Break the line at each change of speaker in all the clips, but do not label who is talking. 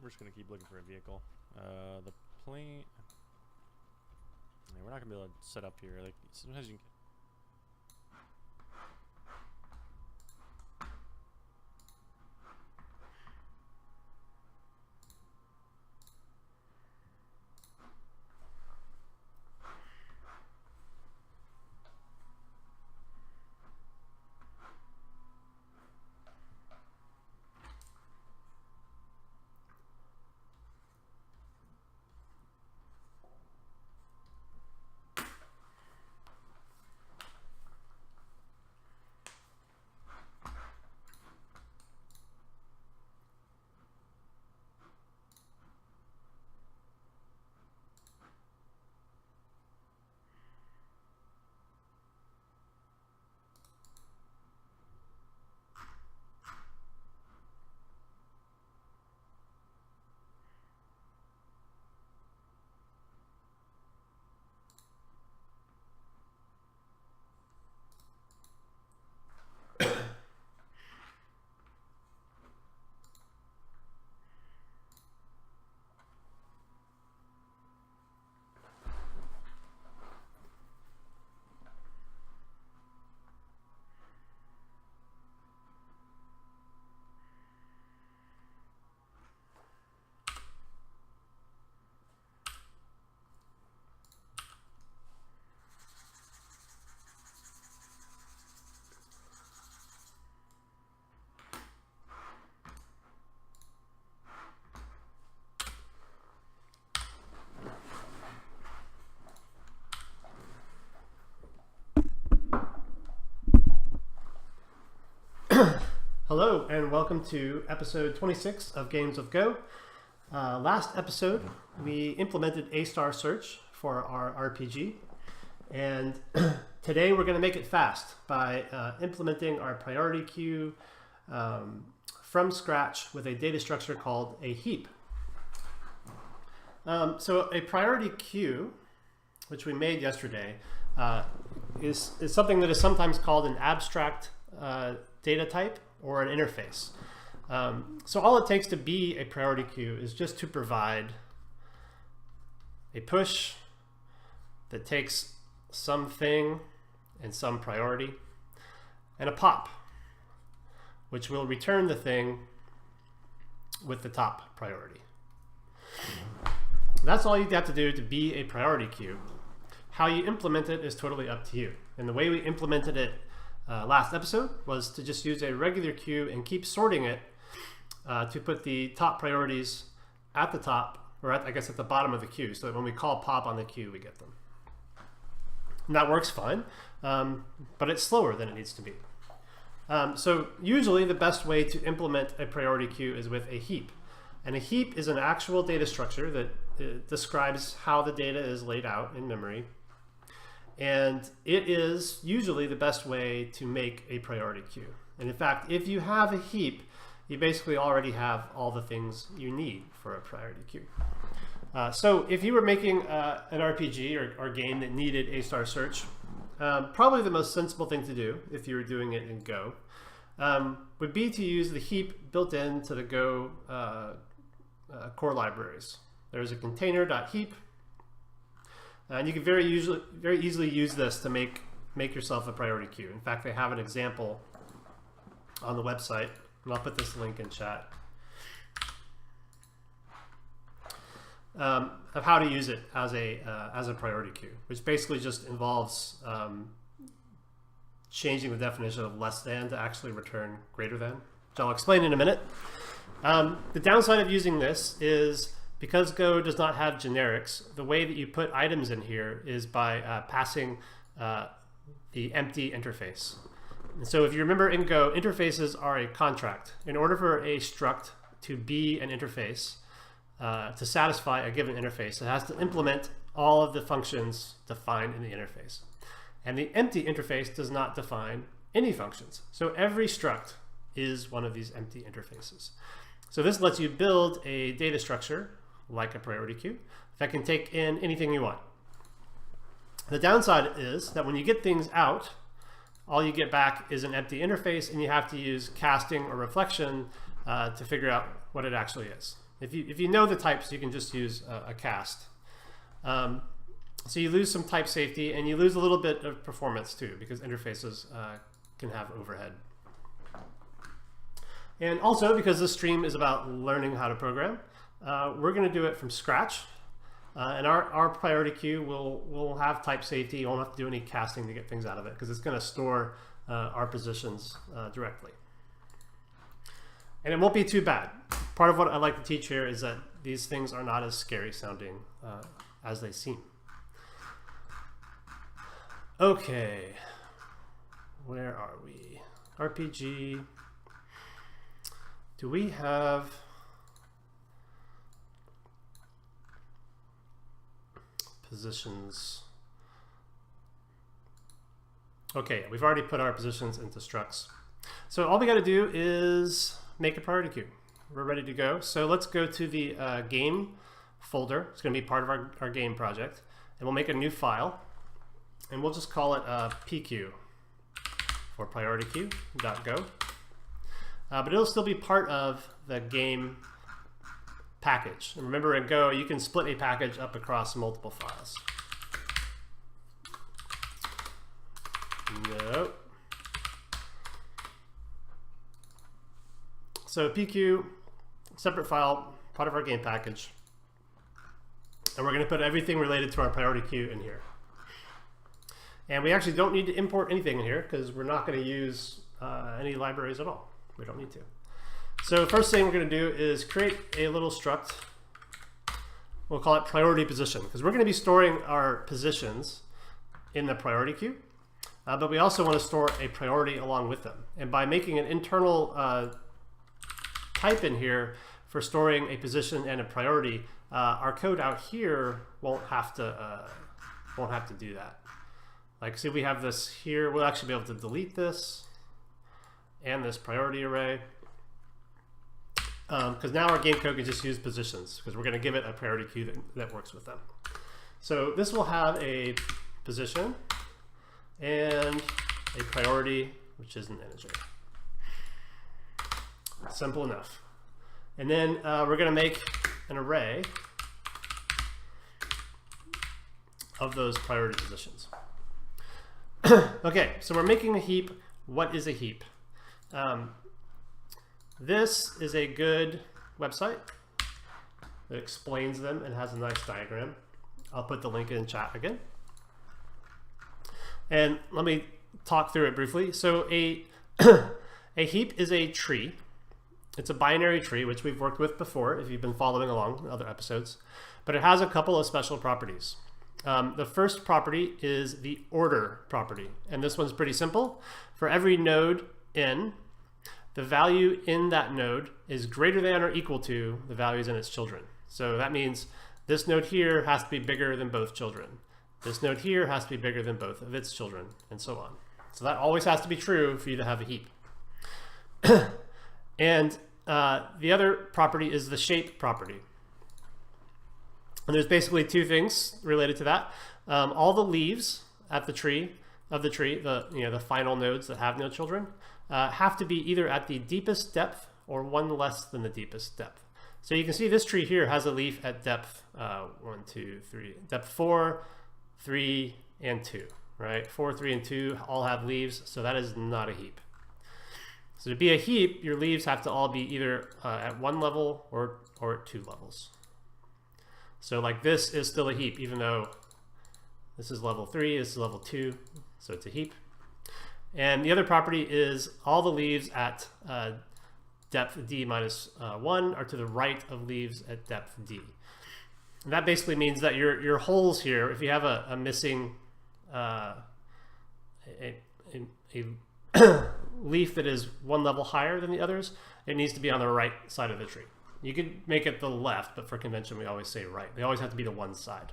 we're just going to keep looking for a vehicle. The plane... Yeah, we're not going to be able to set up here. Like, sometimes you can...
Hello and welcome to episode 26 of Games of Go. Last episode we implemented A-star search for our RPG, and today we're going to make it fast by implementing our priority queue from scratch with a data structure called a heap. So a priority queue, which we made yesterday, is something that is sometimes called an abstract data type or an interface. So all it takes to be a priority queue is just to provide a push that takes something and some priority, and a pop, which will return the thing with the top priority. That's all you have to do to be a priority queue. How you implement it is totally up to you. And the way we implemented it last episode was to just use a regular queue and keep sorting it to put the top priorities at the top, or I guess at the bottom of the queue, so that when we call pop on the queue, we get them. And that works fine, but it's slower than it needs to be. So usually the best way to implement a priority queue is with a heap. And a heap is an actual data structure that describes how the data is laid out in memory. And it is usually the best way to make a priority queue. And in fact, if you have a heap, you basically already have all the things you need for a priority queue. So if you were making an RPG or game that needed A-star search, probably the most sensible thing to do, if you were doing it in Go, would be to use the heap built into the Go core libraries. There's a container.heap, and you can very easily use this to make yourself a priority queue. In fact, they have an example on the website, and I'll put this link in chat, of how to use it as a priority queue, which basically just involves changing the definition of less than to actually return greater than, which I'll explain in a minute. The downside of using this is, because Go does not have generics, the way that you put items in here is by passing the empty interface. And so if you remember in Go, interfaces are a contract. In order for a struct to be an interface, to satisfy a given interface, it has to implement all of the functions defined in the interface. And the empty interface does not define any functions. So every struct is one of these empty interfaces. So this lets you build a data structure like a priority queue that can take in anything you want. The downside is that when you get things out, all you get back is an empty interface, and you have to use casting or reflection to figure out what it actually is. If you know the types, you can just use a cast. So you lose some type safety, and you lose a little bit of performance too, because interfaces can have overhead. And also, because this stream is about learning how to program, we're going to do it from scratch. And our priority queue will have type safety. You won't have to do any casting to get things out of it, because it's going to store our positions directly. And it won't be too bad. Part of what I like to teach here is that these things are not as scary sounding as they seem. Okay, where are we? RPG. Do we have positions? Okay, we've already put our positions into structs. So all we got to do is make a priority queue. We're ready to go. So let's go to the game folder. It's going to be part of our game project. And we'll make a new file. And we'll just call it pq for priority queue.go. But it'll still be part of the game package. And remember, in Go, you can split a package up across multiple files. No. So pq, separate file, part of our game package. And we're going to put everything related to our priority queue in here. And we actually don't need to import anything in here, because we're not going to use any libraries at all. We don't need to. So first thing we're going to do is create a little struct. We'll call it priority position, because we're going to be storing our positions in the priority queue. But we also want to store a priority along with them. And by making an internal type in here for storing a position and a priority, our code out here won't have to do that. Like, see, we have this here. We'll actually be able to delete this and this priority array, because now our game code can just use positions, because we're going to give it a priority queue that works with them. So this will have a position and a priority, which is an integer. Simple enough. And then we're going to make an array of those priority positions. Okay, so we're making a heap. What is a heap? This is a good website that explains them and has a nice diagram. I'll put the link in chat again. And let me talk through it briefly. So a heap is a tree. It's a binary tree, which we've worked with before if you've been following along in other episodes. But it has a couple of special properties. The first property is the order property. And this one's pretty simple. For every node n, the value in that node is greater than or equal to the values in its children. So that means this node here has to be bigger than both children. This node here has to be bigger than both of its children, and so on. So that always has to be true for you to have a heap. And the other property is the shape property. And there's basically two things related to that. All the leaves at the tree, the final nodes that have no children, have to be either at the deepest depth or one less than the deepest depth. So you can see this tree here has a leaf at depth 1, 2, 3, depth 4, 3, and 2, right? 4, 3, and 2 all have leaves, so that is not a heap. So to be a heap, your leaves have to all be either at one level or at two levels. So like this is still a heap, even though this is level 3, this is level 2, so it's a heap. And the other property is all the leaves at depth d minus 1 are to the right of leaves at depth d. And that basically means that your holes here, if you have a missing leaf that is one level higher than the others, it needs to be on the right side of the tree. You could make it the left, but for convention we always say right. They always have to be to one side.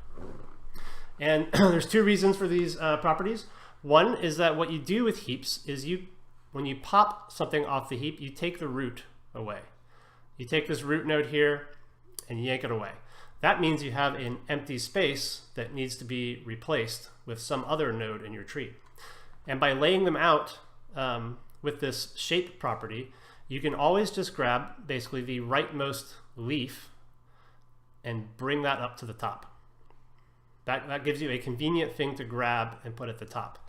And there's two reasons for these properties. One is that what you do with heaps is when you pop something off the heap, you take the root away. You take this root node here and yank it away. That means you have an empty space that needs to be replaced with some other node in your tree. And by laying them out with this shape property, you can always just grab basically the rightmost leaf and bring that up to the top. That gives you a convenient thing to grab and put at the top.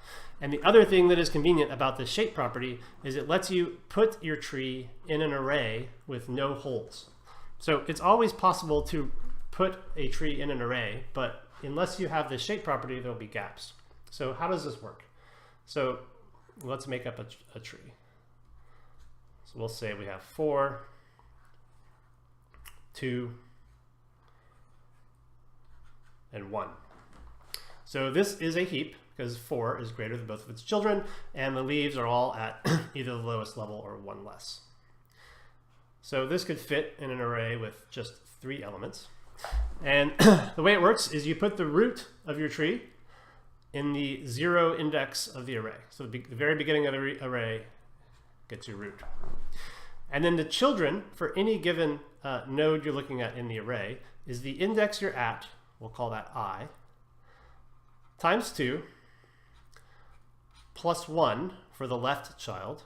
And the other thing that is convenient about the shape property is it lets you put your tree in an array with no holes. So it's always possible to put a tree in an array, but unless you have the shape property, there'll be gaps. So how does this work? So let's make up a tree. So we'll say we have 4, 2, and 1. So this is a heap because 4 is greater than both of its children, and the leaves are all at either the lowest level or 1 less. So this could fit in an array with just 3 elements. And the way it works is you put the root of your tree in the 0 index of the array. So the very beginning of the array gets your root. And then the children for any given node you're looking at in the array is the index you're at, we'll call that I, times 2 plus 1 for the left child.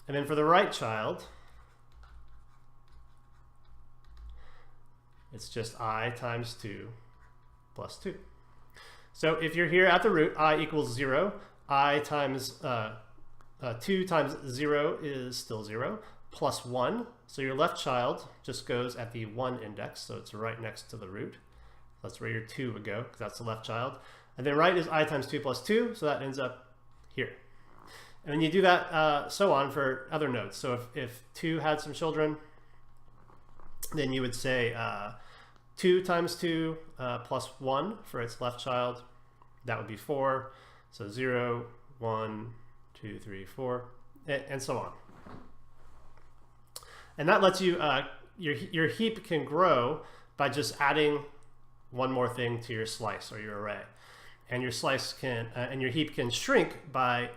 And then for the right child, it's just I times 2 plus 2. So if you're here at the root, I equals 0. I times 2 times 0 is still 0, plus 1. So your left child just goes at the 1 index, so it's right next to the root. That's where your 2 would go, because that's the left child. And then right is I times 2 plus 2, so that ends up here. And then you do that so on for other nodes. So if 2 had some children, then you would say 2 times 2 plus 1 for its left child. That would be 4. So 0, 1, 2, 3, 4, and so on. And that lets you, your heap can grow by just adding one more thing to your slice or your array. And your slice can, and your heap can shrink by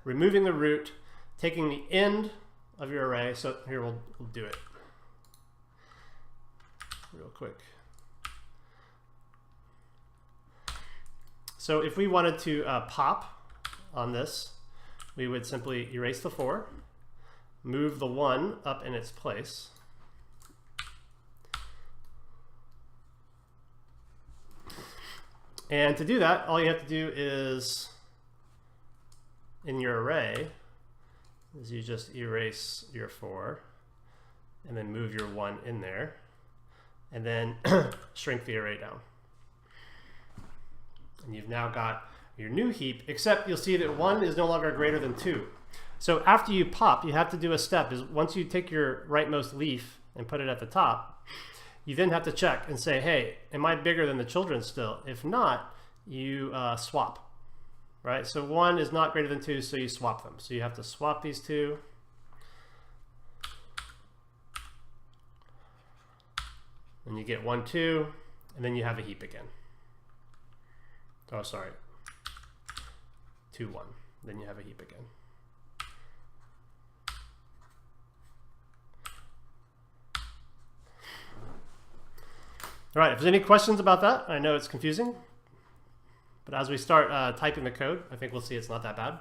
removing the root, taking the end of your array. So here we'll do it real quick. So if we wanted to pop on this, we would simply erase the 4, move the 1 up in its place, and to do that, all you have to do is, in your array, is you just erase your 4, and then move your 1 in there, and then shrink the array down. And you've now got your new heap, except you'll see that 1 is no longer greater than 2. So after you pop, you have to do a step. Is once you take your rightmost leaf and put it at the top, you then have to check and say, hey, am I bigger than the children still? If not, you swap, right? So 1 is not greater than 2, so you swap them. So you have to swap these two. And you get 1, 2, and then you have a heap again. Oh, sorry. 2, 1. Then you have a heap again. All right, if there's any questions about that, I know it's confusing, but as we start typing the code, I think we'll see it's not that bad.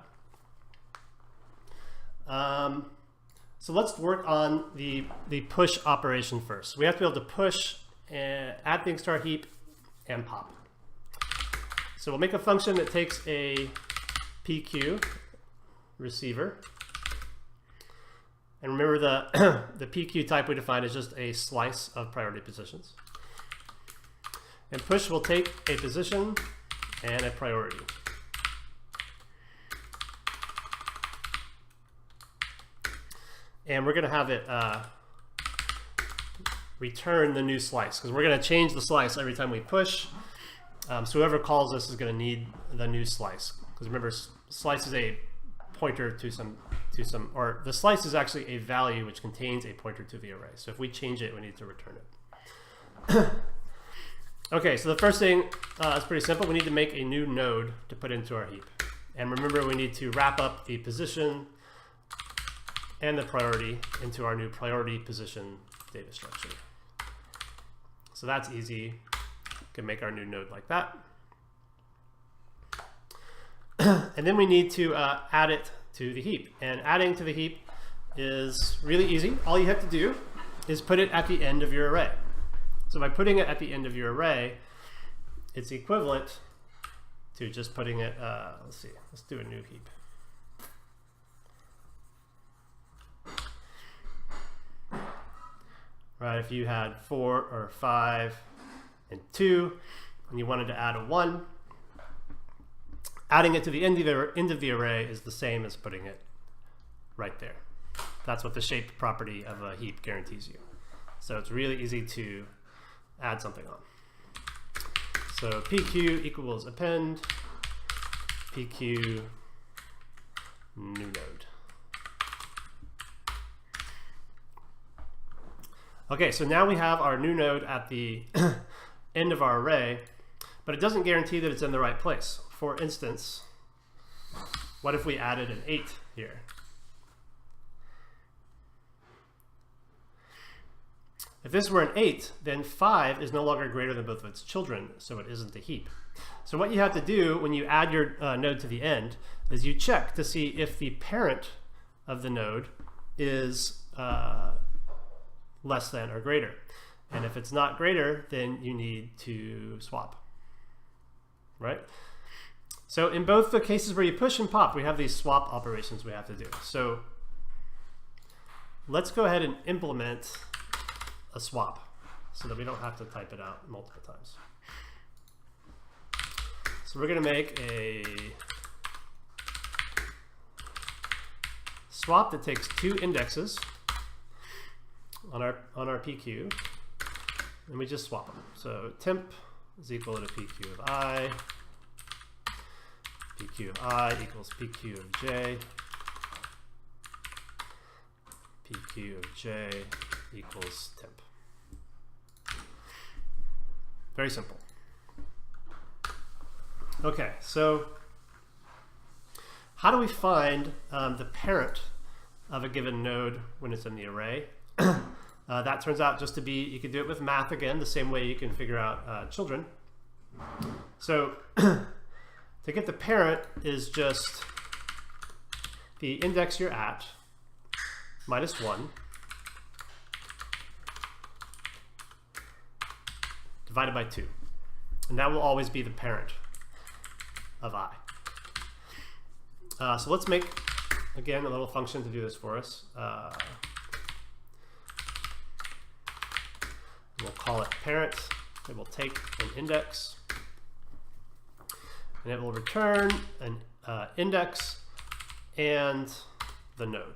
So let's work on the push operation first. We have to be able to push, add things to our heap, and pop. So we'll make a function that takes a PQ receiver. And remember the PQ type we defined is just a slice of priority positions. And push will take a position and a priority. And we're going to have it return the new slice, because we're going to change the slice every time we push. So whoever calls this is going to need the new slice, because remember, slice is a pointer to some, or the slice is actually a value which contains a pointer to the array. So if we change it, we need to return it. Okay, so the first thing is pretty simple. We need to make a new node to put into our heap. And remember, we need to wrap up the position and the priority into our new priority position data structure. So that's easy. We can make our new node like that. And then we need to add it to the heap. And adding to the heap is really easy. All you have to do is put it at the end of your array. So by putting it at the end of your array, it's equivalent to just putting it, let's see, let's do a new heap. Right, if you had 4 or 5 and 2, and you wanted to add a 1, adding it to the end of the array is the same as putting it right there. That's what the shape property of a heap guarantees you. So it's really easy to add something on. So pq equals append pq new node. Okay, so now we have our new node at the end of our array, but it doesn't guarantee that it's in the right place. For instance, what if we added an 8 here? If this were an 8, then 5 is no longer greater than both of its children, so it isn't a heap. So what you have to do when you add your node to the end is you check to see if the parent of the node is less than or greater. And if it's not greater, then you need to swap, right? So in both the cases where you push and pop, we have these swap operations we have to do. So let's go ahead and implement a swap so that we don't have to type it out multiple times. So we're going to make a swap that takes 2 indexes on our PQ, and we just swap them. So temp is equal to PQ of I, PQ of I equals PQ of J, PQ of J equals temp. Very simple. Okay, so how do we find the parent of a given node when it's in the array? That turns out just to be, you can do it with math again, the same way you can figure out children. So to get the parent is just the index you're at minus 1 divided by 2. And that will always be the parent of I. So let's make, again, a little function to do this for us. We'll call it parent. It will take an index, and it will return an index and the node.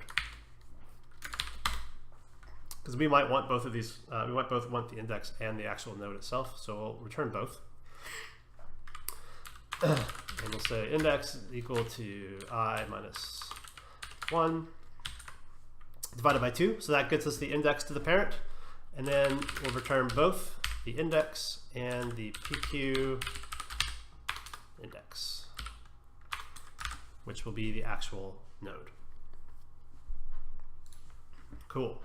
Because we might want both of these, we might both want the index and the actual node itself, so we'll return both. And we'll say index equal to I minus 1 divided by 2, so that gets us the index to the parent. And then we'll return both the index and the PQ index, which will be the actual node. Cool.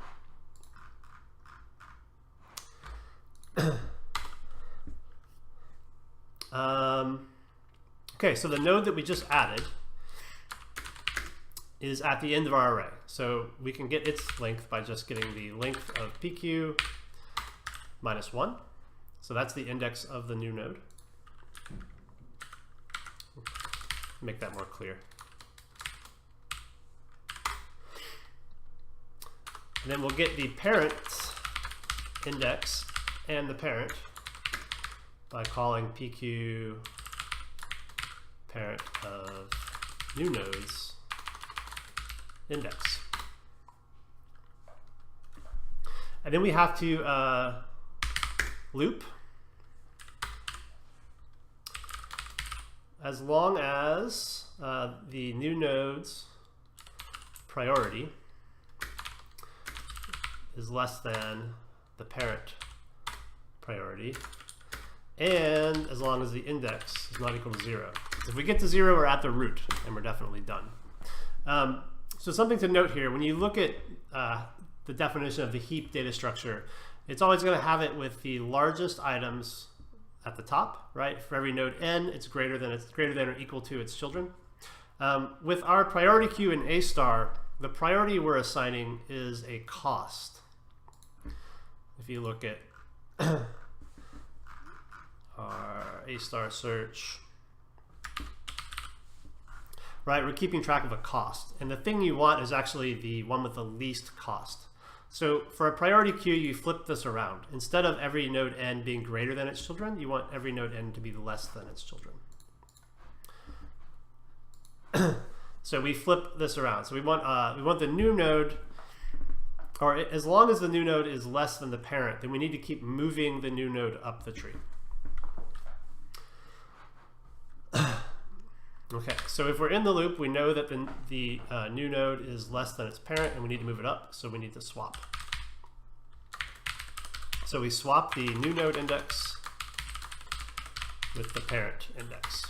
Okay, so the node that we just added is at the end of our array. So we can get its length by just getting the length of PQ minus 1. So that's the index of the new node. Make that more clear. And then we'll get the parent index and the parent by calling PQ parent of new nodes index. And then we have to loop as long as the new node's priority is less than the parent priority, and as long as the index is not equal to 0. So if we get to 0, we're at the root, and we're definitely done. So something to note here, when you look at the definition of the heap data structure, it's always going to have it with the largest items at the top, right? For every node n, it's greater than or equal to its children. With our priority queue in A star, the priority we're assigning is a cost. if you look at our A* search, right, we're keeping track of a cost. And the thing you want is actually the one with the least cost. So for a priority queue, you flip this around. Instead of every node n being greater than its children, you want every node n to be less than its children. So we flip this around. So we want the new node, or as long as the new node is less than the parent, then we need to keep moving the new node up the tree. Okay, so if we're in the loop, we know that the new node is less than its parent, and we need to move it up, so we need to swap. So we swap the new node index with the parent index.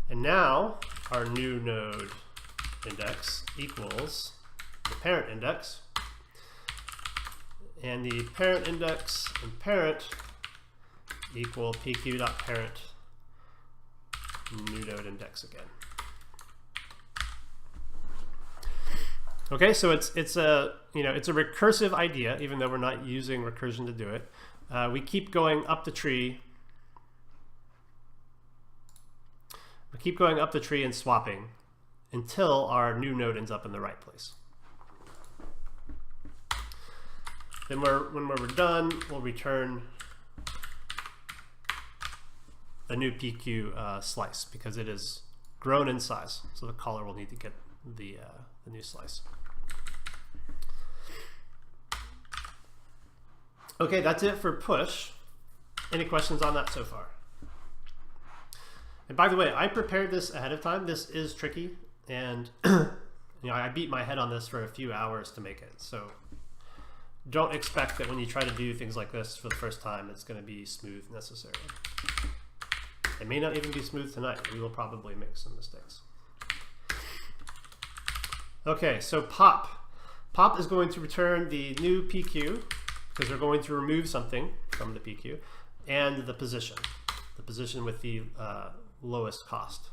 And now our new node index equals the parent index, and the parent index and parent equal pq.parent new node index again. Okay, so it's a recursive idea, even though we're not using recursion to do it. We keep going up the tree. We keep going up the tree and swapping until our new node ends up in the right place. Then when we're done, we'll return a new PQ slice because it is grown in size. So the caller will need to get the new slice. Okay, that's it for push. Any questions on that so far? And by the way, I prepared this ahead of time. This is tricky, and I beat my head on this for a few hours to make it. So don't expect that when you try to do things like this for the first time, it's going to be smooth necessarily. It may not even be smooth tonight. We will probably make some mistakes. Okay, so pop. Pop is going to return the new PQ because we're going to remove something from the PQ, and the position with the lowest cost.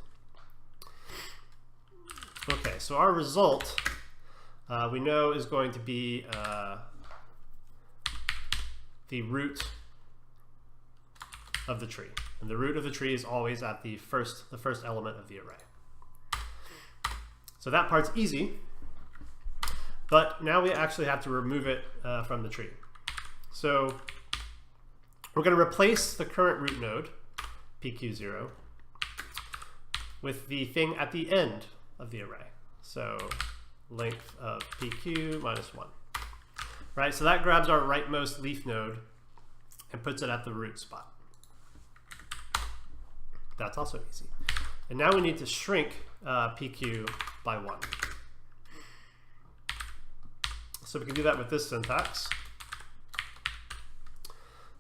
Okay, so our result we know is going to be the root of the tree. And the root of the tree is always at the first element of the array. So that part's easy, but now we actually have to remove it from the tree. So we're going to replace the current root node, PQ0, with the thing at the end of the array. So length of PQ minus 1. Right, so that grabs our rightmost leaf node and puts it at the root spot. That's also easy. And now we need to shrink PQ by 1. So we can do that with this syntax.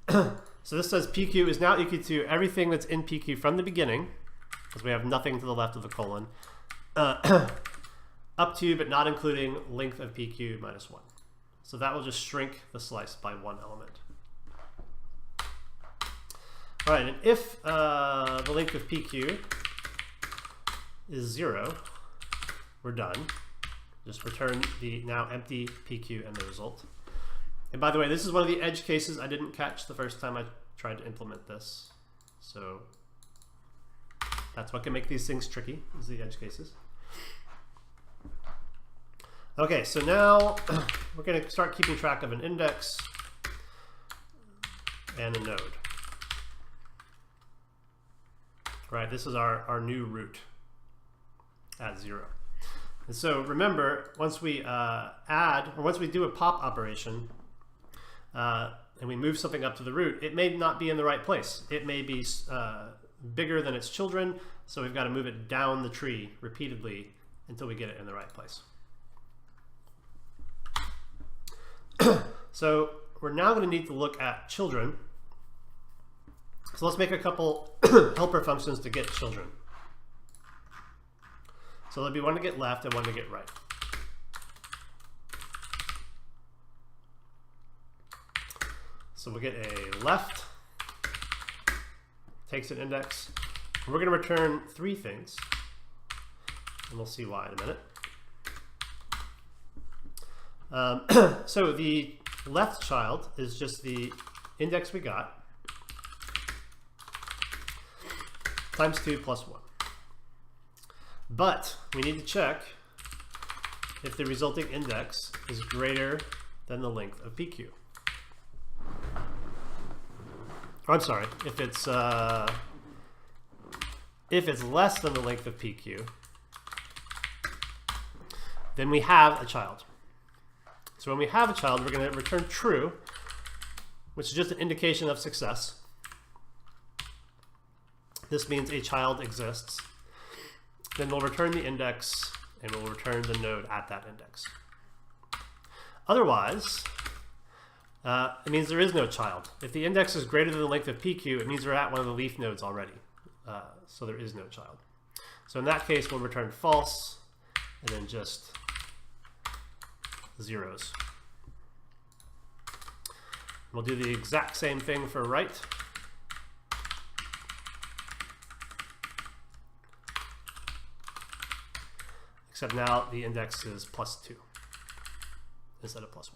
So this says PQ is now equal to everything that's in PQ from the beginning, because we have nothing to the left of the colon, up to but not including length of PQ minus 1. So that will just shrink the slice by 1 element. All right, and if the length of PQ is 0, we're done. Just return the now empty PQ and the result. And by the way, this is one of the edge cases I didn't catch the first time I tried to implement this. So that's what can make these things tricky, is the edge cases. Okay, so now we're going to start keeping track of an index and a node. Right, this is our new root at 0. And so remember, once we once we do a pop operation and we move something up to the root, it may not be in the right place. It may be bigger than its children, so we've got to move it down the tree repeatedly until we get it in the right place. So we're now going to need to look at children. So let's make a couple helper functions to get children. So there'll be one to get left and one to get right. So we'll get a left, takes an index, and we're going to return 3 things, and we'll see why in a minute. So the left child is just the index we got times 2 plus 1. But we need to check if the resulting index is greater than the length of PQ. Oh, I'm sorry, if it's less than the length of PQ, then we have a child. So when we have a child, we're going to return true, which is just an indication of success. This means a child exists. Then we'll return the index, and we'll return the node at that index. Otherwise, it means there is no child. If the index is greater than the length of PQ, it means we're at one of the leaf nodes already. So there is no child. So in that case, we'll return false, and then just zeros. We'll do the exact same thing for right. Except now the index is plus 2 instead of plus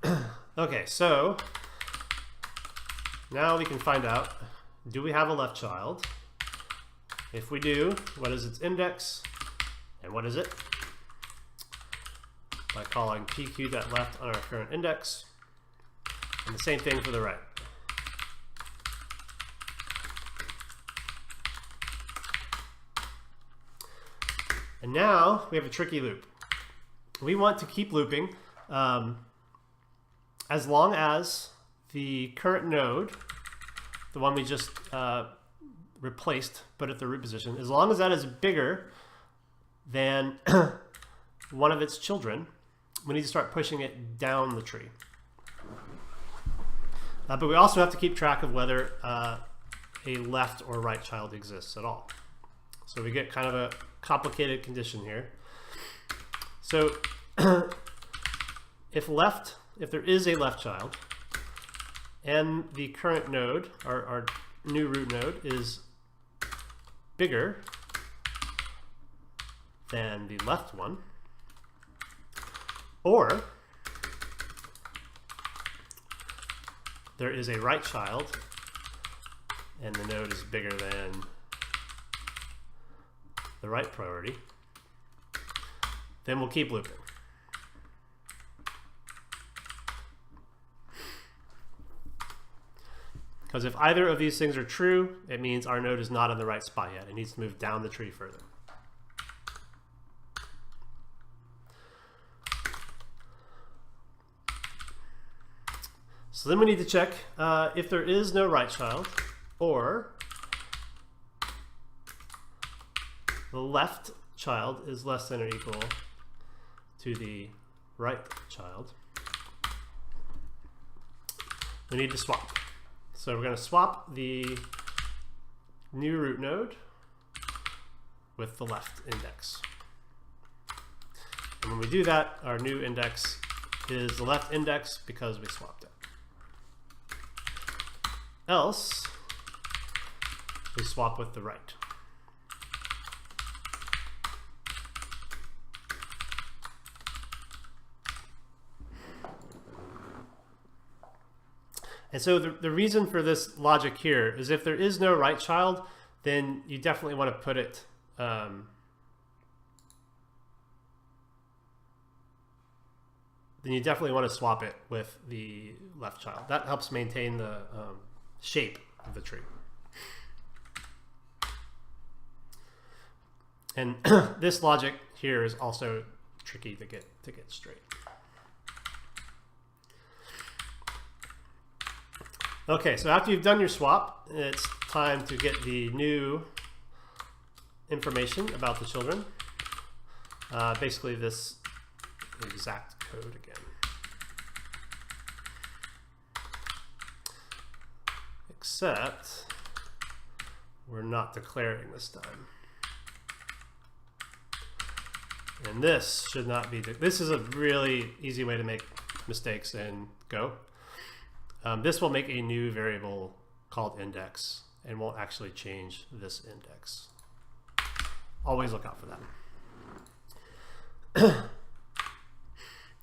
1. Okay, so now we can find out, do we have a left child? If we do, what is its index? And what is it? By calling pq.left on our current index. And the same thing for the right. And now we have a tricky loop. We want to keep looping as long as the current node, the one we just replaced, but at the root position, as long as that is bigger than one of its children, we need to start pushing it down the tree. But we also have to keep track of whether a left or right child exists at all. So we get kind of a complicated condition here. So if there is a left child and the current node, our new root node, is bigger than the left one, or there is a right child and the node is bigger than the right priority, then we'll keep looping. Because if either of these things are true, it means our node is not in the right spot yet. It needs to move down the tree further. So then we need to check if there is no right child, or the left child is less than or equal to the right child. We need to swap. So we're going to swap the new root node with the left index. And when we do that, our new index is the left index because we swapped it. Else, we swap with the right. And so the reason for this logic here is if there is no right child, then you definitely want to put it then you definitely want to swap it with the left child. That helps maintain the shape of the tree. And this logic here is also tricky to get straight. Okay, so after you've done your swap, it's time to get the new information about the children. Basically this exact code again. Except we're not declaring this time. And this should not be, this is a really easy way to make mistakes in Go. This will make a new variable called index and won't actually change this index. always look out for that.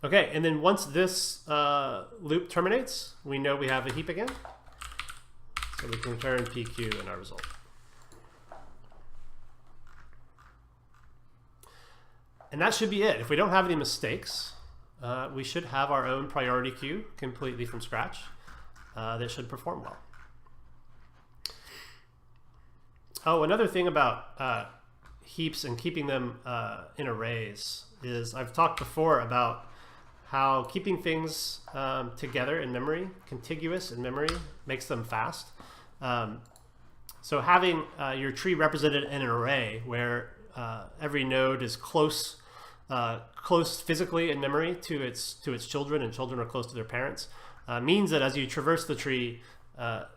Okay, and then once this loop terminates, we know we have a heap again. So we can return PQ in our result. And that should be it. If we don't have any mistakes, we should have our own priority queue completely from scratch that should perform well. Oh, another thing about heaps and keeping them in arrays is I've talked before about how keeping things together in memory, contiguous in memory, makes them fast. So having your tree represented in an array where every node is close physically in memory to its children, and children are close to their parents, means that as you traverse the tree,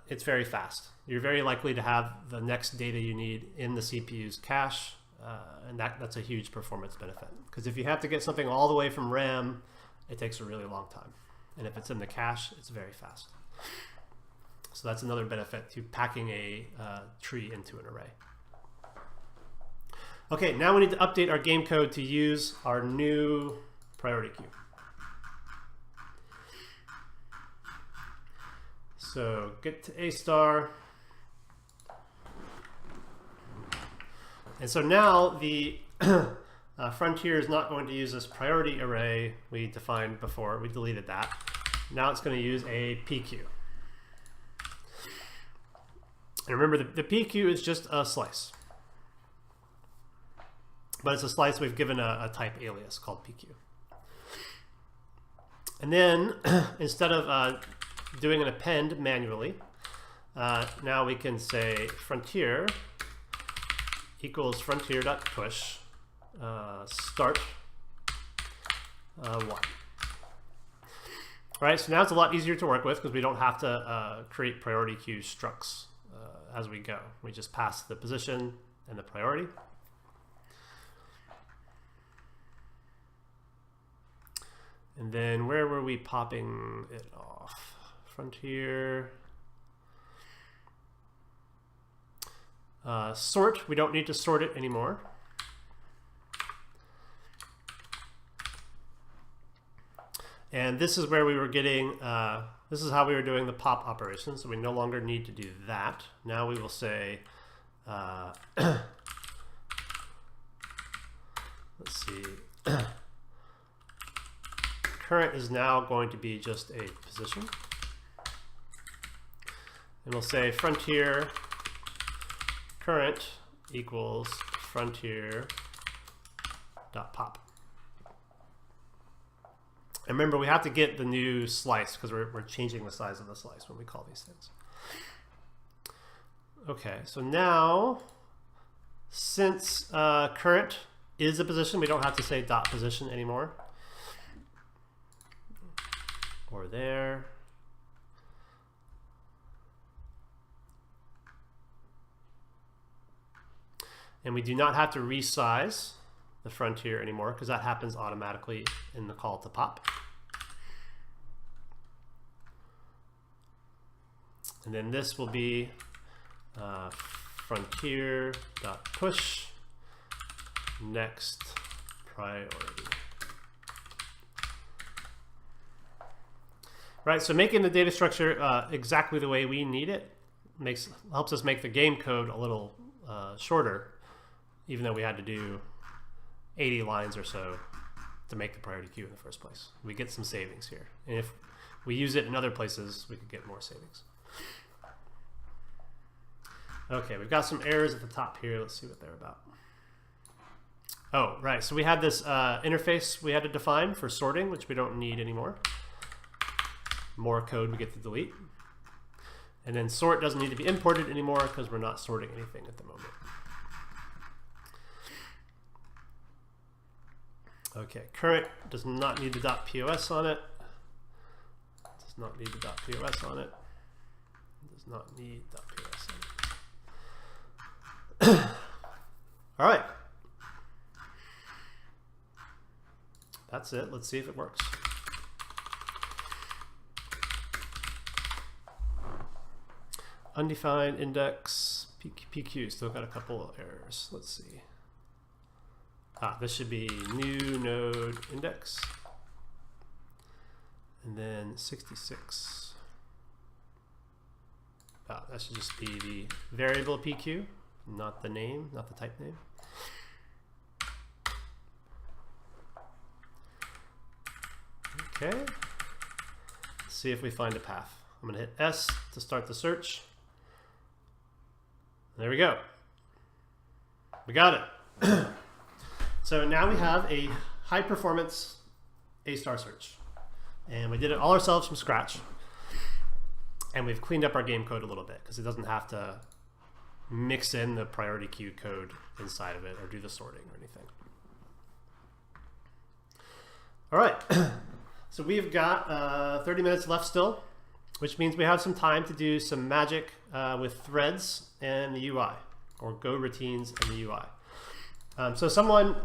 it's very fast. You're very likely to have the next data you need in the CPU's cache, and that's a huge performance benefit. Because if you have to get something all the way from RAM, it takes a really long time. And if it's in the cache, it's very fast. So that's another benefit to packing a tree into an array. Okay, now we need to update our game code to use our new priority queue. So get to A star. And so now the frontier is not going to use this priority array we defined before. We deleted that. Now it's going to use a PQ. And remember, the PQ is just a slice. But it's a slice we've given a type alias called PQ. And then instead of doing an append manually, now we can say frontier equals frontier.push start 1. All right, so now it's a lot easier to work with because we don't have to create priority queue structs as we go. We just pass the position and the priority. And then where were we popping it off? Frontier. Sort, we don't need to sort it anymore. And this is where we were getting, this is how we were doing the pop operation, so we no longer need to do that. Now we will say, let's see, current is now going to be just a position. And we'll say frontier current equals frontier.pop. And remember, we have to get the new slice because we're changing the size of the slice when we call these things. Okay, so now, since current is a position, we don't have to say dot position anymore. Or there. And we do not have to resize the frontier anymore because that happens automatically in the call to pop. And then this will be frontier.push next priority. Right, so making the data structure exactly the way we need it helps us make the game code a little shorter, even though we had to do 80 lines or so to make the priority queue in the first place. We get some savings here. And if we use it in other places, we could get more savings. Okay, we've got some errors at the top here. Let's see what they're about. Oh, right, so we had this interface we had to define for sorting, which we don't need anymore. More code we get to delete. And then sort doesn't need to be imported anymore because we're not sorting anything at the moment. Okay, current does not need the .pos on it. Does not need the .pos on it. Does not need .pos on it. All right. That's it. Let's see if it works. Undefined index, PQ, still got a couple of errors. Let's see. This should be new node index. And then 66. That should just be the variable PQ, not the name, not the type name. Okay. Let's see if we find a path. I'm going to hit S to start the search. There we go. We got it. So now we have a high performance A-star search. And we did it all ourselves from scratch. And we've cleaned up our game code a little bit because it doesn't have to mix in the priority queue code inside of it or do the sorting or anything. All right. So we've got 30 minutes left still, which means we have some time to do some magic with threads and the UI, or Go routines and the UI. So someone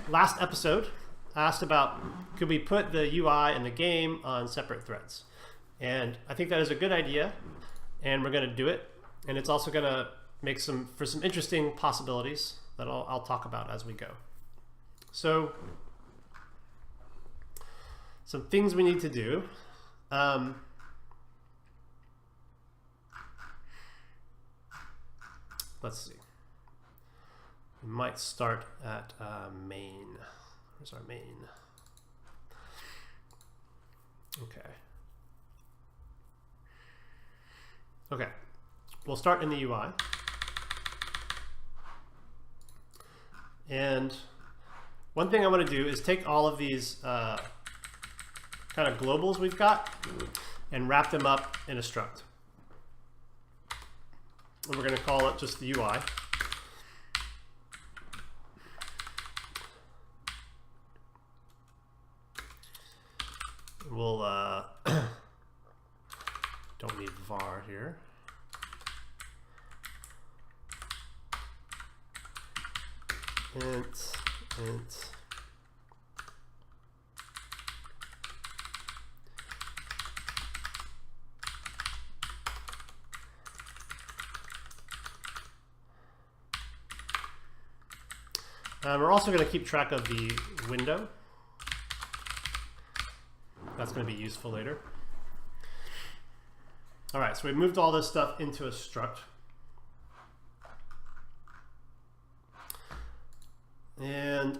last episode asked about, could we put the UI and the game on separate threads? And I think that is a good idea, and we're going to do it. And it's also going to make for some interesting possibilities that I'll talk about as we go. So some things we need to do. Let's see. We might start at main. Where's our main? Okay. Okay. We'll start in the UI. And one thing I want to do is take all of these kind of globals we've got and wrap them up in a struct. And we're going to call it just the UI. We'll don't need var here. Int. We're also going to keep track of the window. That's going to be useful later. All right, so we moved all this stuff into a struct. And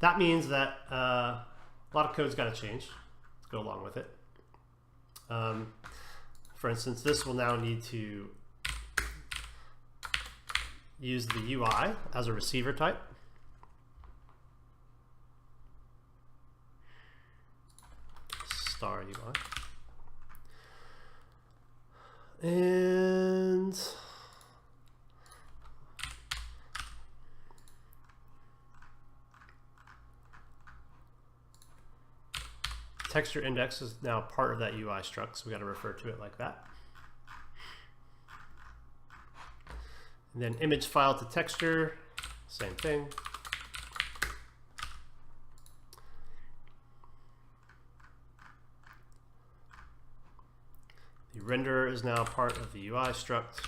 that means that a lot of code's got to change to go along with it. For instance, this will now need to use the UI as a receiver type. Star UI. And texture index is now part of that UI struct, so we got to refer to it like that. And then image file to texture, same thing. The renderer is now part of the UI struct.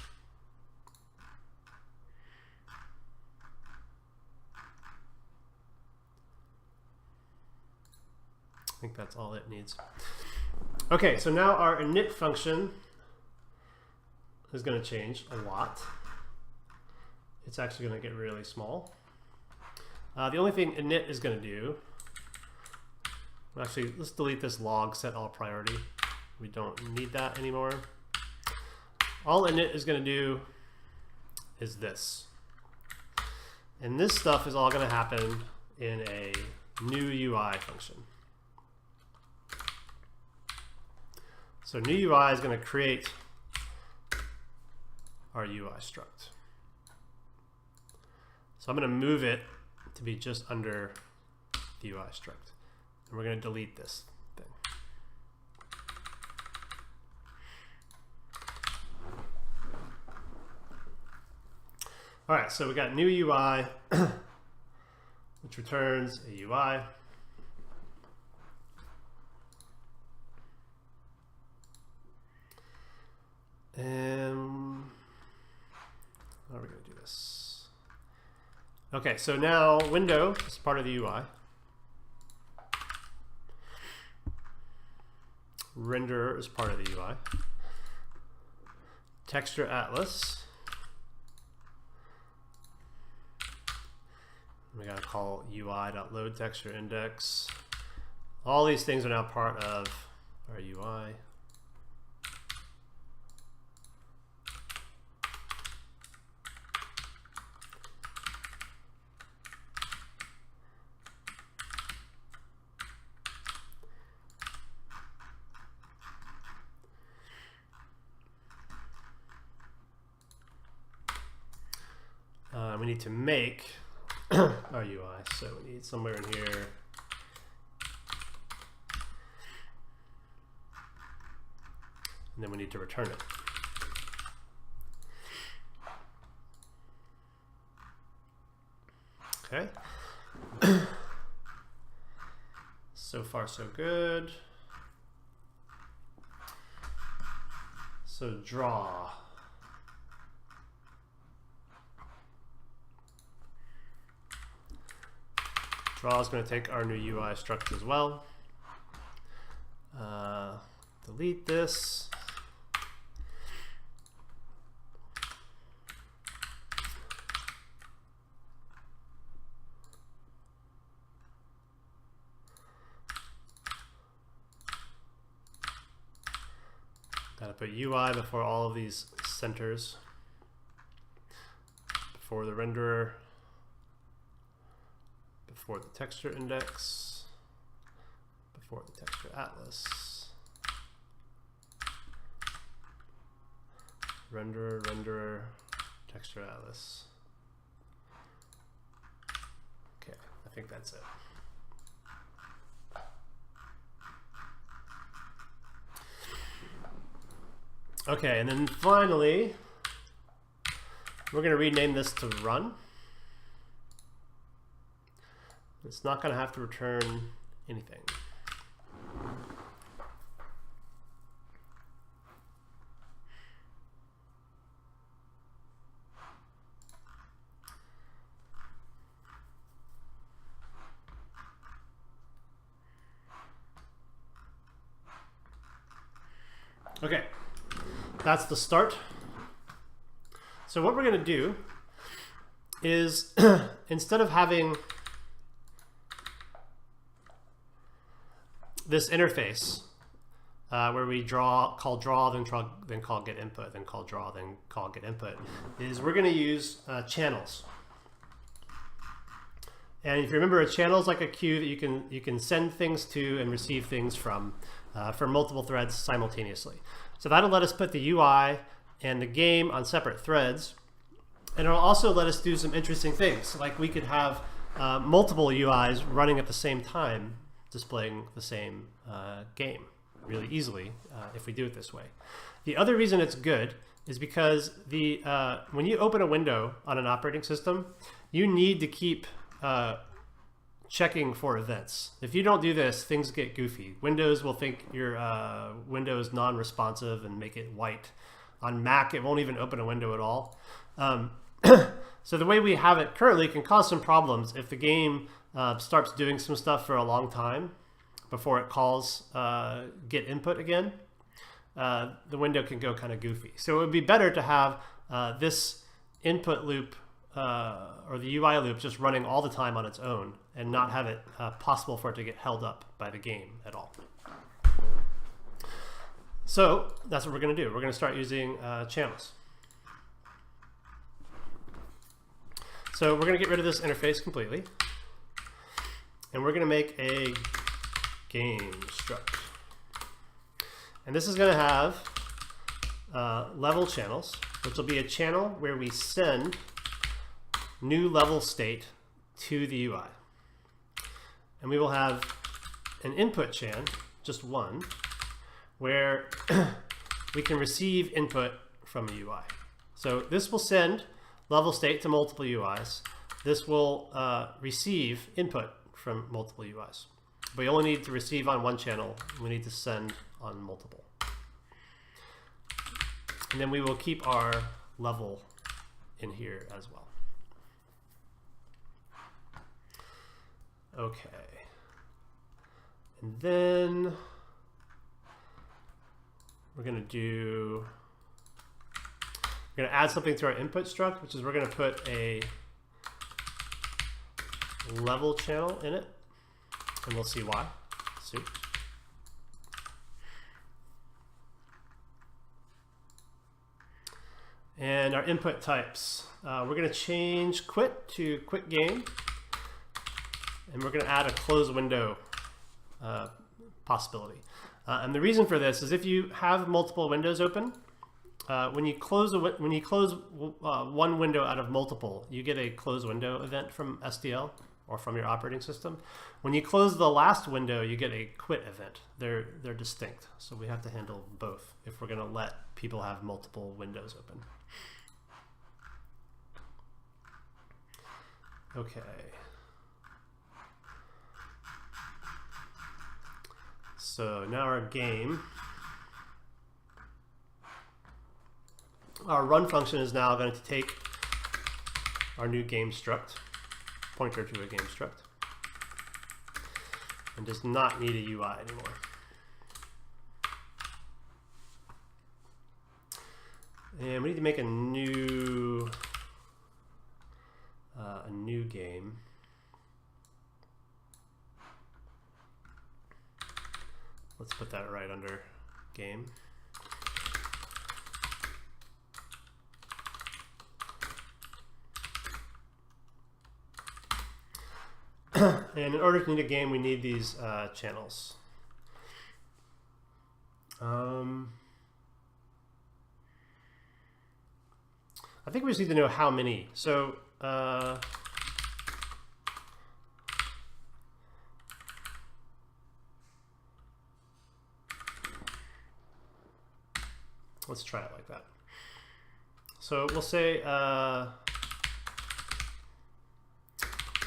I think that's all it needs. Okay, so now our init function is going to change a lot. It's actually going to get really small. The only thing init is going to do, actually, let's delete this log set all priority. We don't need that anymore. All init is going to do is this. And this stuff is all going to happen in a new UI function. So new UI is going to create our UI struct. So I'm going to move it to be just under the UI struct. And we're going to delete this thing. All right, so we got new UI, which returns a UI. And how are we going to do this? Okay, so now window is part of the UI. Renderer is part of the UI. Texture atlas. We gotta call UI.loadTextureIndex. All these things are now part of our UI. We need to make our UI, so we need somewhere in here. And then we need to return it. Okay. So far, so good. So draw. Draw is going to take our new UI structure as well. Delete this. Gotta put UI before all of these centers. Before the renderer. Before the texture index, before the texture atlas, renderer, texture atlas. Okay, I think that's it. Okay, and then finally, we're going to rename this to run. It's not going to have to return anything. Okay, that's the start. So what we're going to do is instead of having this interface where we call draw, then call get input, then call draw, then call get input, is we're going to use channels. And if you remember, a channel is like a queue that you can send things to and receive things from for multiple threads simultaneously. So that'll let us put the UI and the game on separate threads, and it'll also let us do some interesting things, like we could have multiple UIs running at the same time, displaying the same game really easily if we do it this way. The other reason it's good is because when you open a window on an operating system, you need to keep checking for events. If you don't do this, things get goofy. Windows will think your window is non-responsive and make it white. On Mac, it won't even open a window at all. So the way we have it currently can cause some problems if the game starts doing some stuff for a long time before it calls get input again. The window can go kind of goofy. So it would be better to have this input loop or the UI loop just running all the time on its own and not have it possible for it to get held up by the game at all. So that's what we're going to do. We're going to start using channels. So we're going to get rid of this interface completely. And we're going to make a game struct. And this is going to have level channels, which will be a channel where we send new level state to the UI. And we will have an input chain, just one, where we can receive input from a UI. So this will send level state to multiple UIs. This will receive input from multiple UIs. We only need to receive on one channel. We need to send on multiple. And then we will keep our level in here as well. Okay. And then we're going to add something to our input struct, which is we're going to put a level channel in it, and we'll see why soon. And our input types, we're going to change quit to quit game, and we're going to add a close window possibility. And the reason for this is if you have multiple windows open, when you close one window out of multiple, you get a close window event from SDL or from your operating system. When you close the last window, you get a quit event. They're distinct, so we have to handle both if we're going to let people have multiple windows open. Okay. So now our game, our run function is now going to take our new game struct, pointer to a game struct, and does not need a UI anymore. And we need to make a new game. Let's put that right under game. And in order to need a game, we need these channels. I think we just need to know how many. So let's try it like that. So we'll say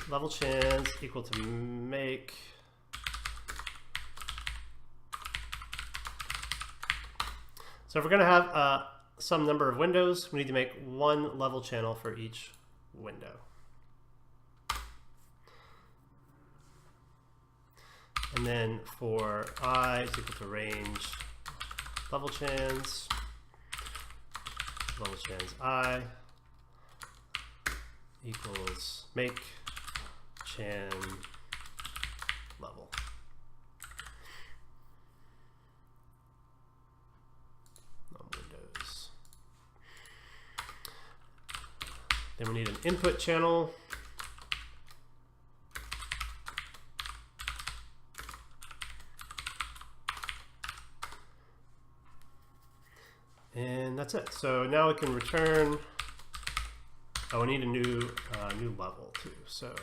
level chance equal to make so if we're going to have some number of windows, we need to make one level channel for each window. And then for I is equal to range level chance I equals make chan level. Windows. Then we need an input channel. And that's it. So now we can return. Oh, we need a new level too. So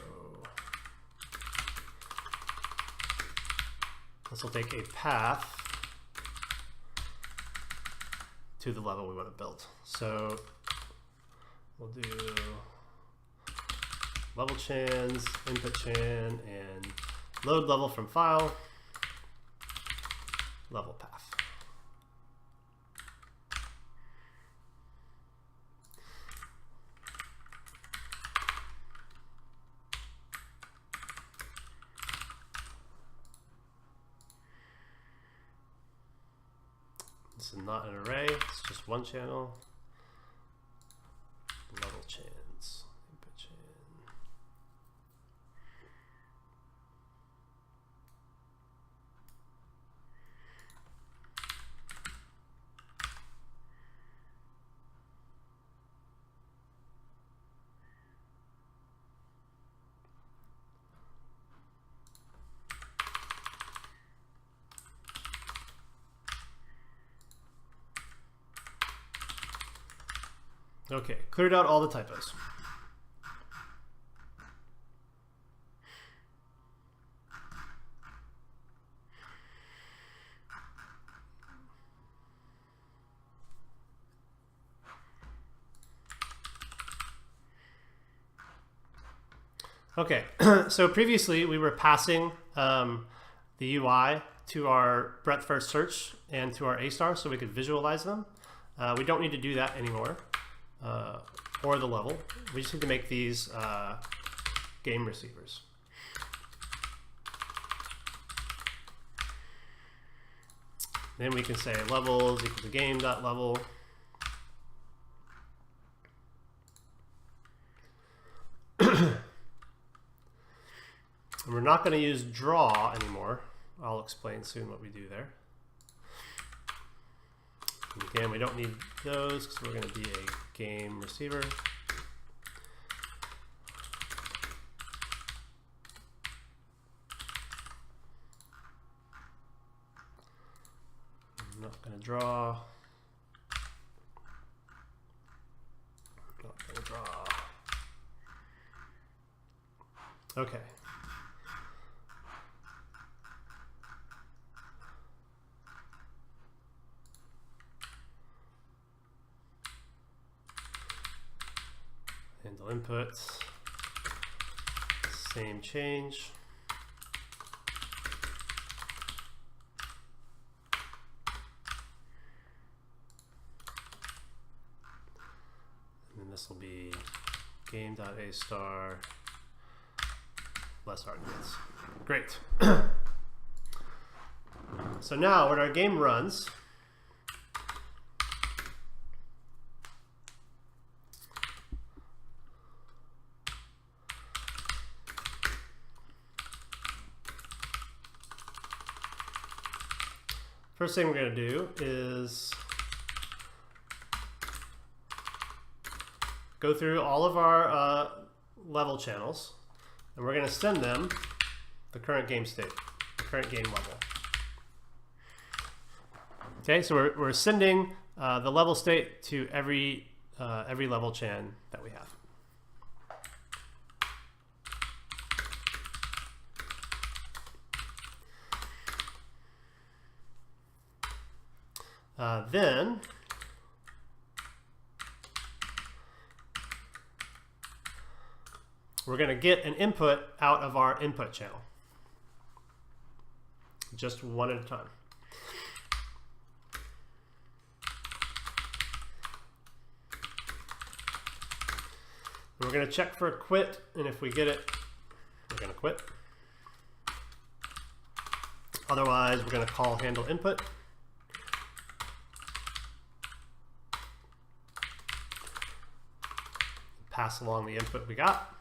this will take a path to the level we want to build. So we'll do level chans, input chan, and load level from file, level path. This is not an array, it's just one channel. Level chans, input chan. Okay, cleared out all the typos. Okay, so previously we were passing the UI to our breadth first search and to our A-star so we could visualize them. We don't need to do that anymore. Or the level. We just need to make these game receivers. Then we can say levels equal to game.level. And we're not going to use draw anymore. I'll explain soon what we do there. And again, we don't need those because we're going to be a game receiver. I'm not going to draw. Not going to draw. Okay. Handle inputs, same change. And then this will be game.a star less arguments. Great. So now when our game runs, first thing we're going to do is go through all of our level channels, and we're going to send them the current game state, the current game level. Okay, so we're sending the level state to every level chan that we have. Then we're going to get an input out of our input channel, just one at a time. We're going to check for a quit, and if we get it, we're going to quit. Otherwise, we're going to call handle input. Pass along the input we got.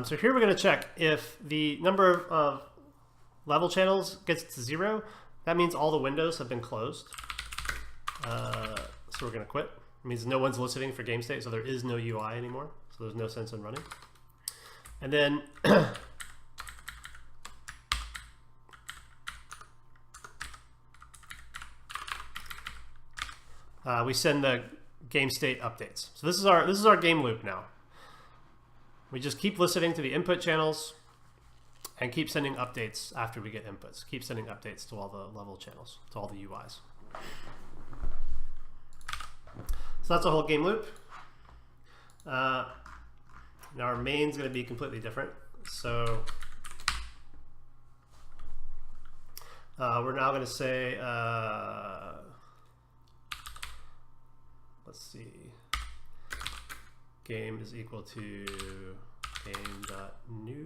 So here we're going to check if the number of level channels gets to 0. That means all the windows have been closed. So we're going to quit. It means no one's listening for game state, so there is no UI anymore. So there's no sense in running. And then we send the game state updates. So this is our game loop now. We just keep listening to the input channels and keep sending updates after we get inputs. Keep sending updates to all the level channels, to all the UIs. So that's a whole game loop. Now our main is going to be completely different. So we're now going to say, let's see, game is equal to game.new.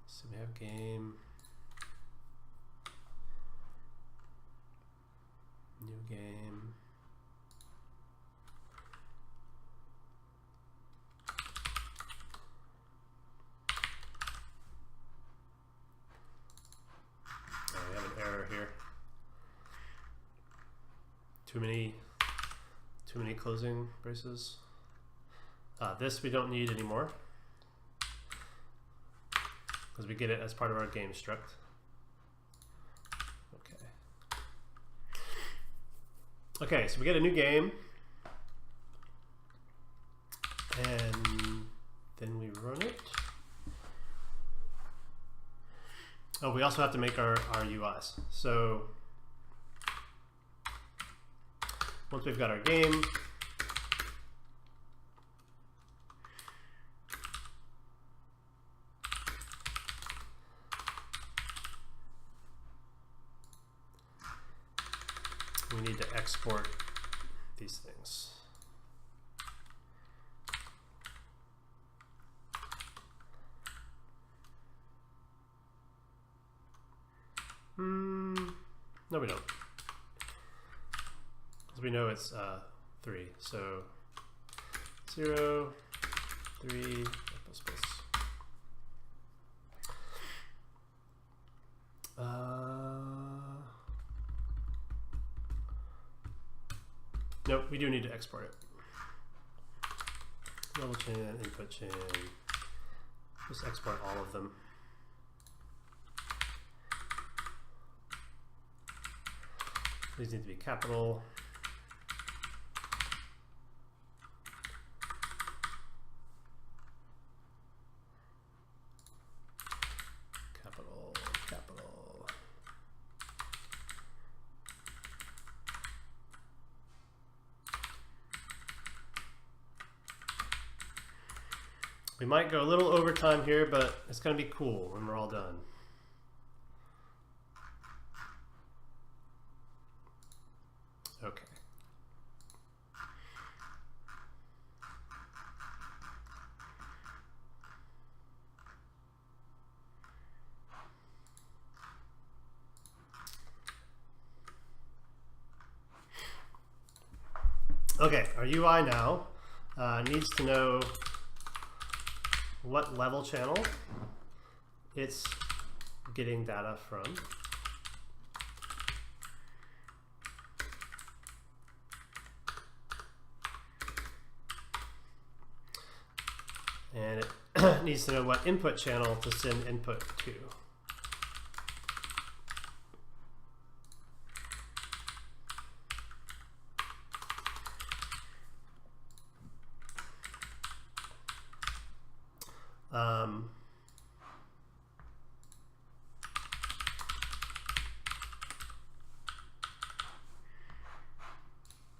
So we have game. New game. Oh, we have an error here. Too many closing braces. This we don't need anymore because we get it as part of our game struct. Okay, so we get a new game, and then we run it. Oh, we also have to make our UIs. So once we've got our game, export these things. No, we don't. Because we know it's 3. So 0, 3, plus. Nope, we do need to export it. Level chain, input chain. Just export all of them. These need to be capital. Capital, capital. We might go a little overtime here, but it's going to be cool when we're all done. Okay. Okay, our UI now needs to know what level channel it's getting data from. And it needs to know what input channel to send input to.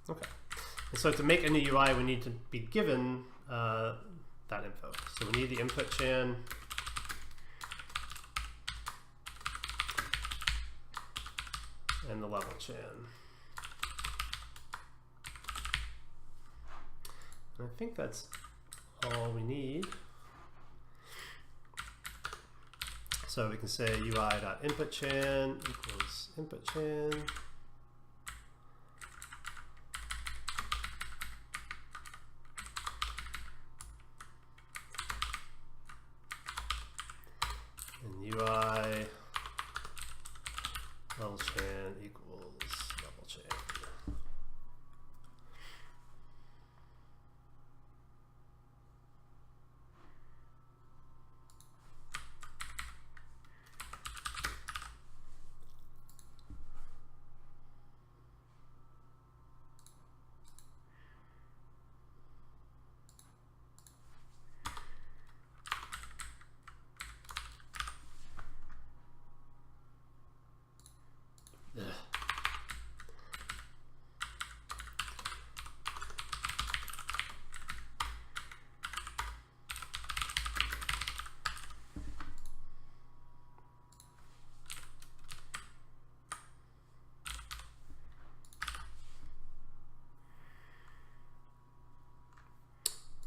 Okay. And so to make a new UI, we need to be given that info. So we need the input chan, and the level chan. And I think that's all we need. So we can say UI.inputChan equals inputChan. And UI level chan equals level chan.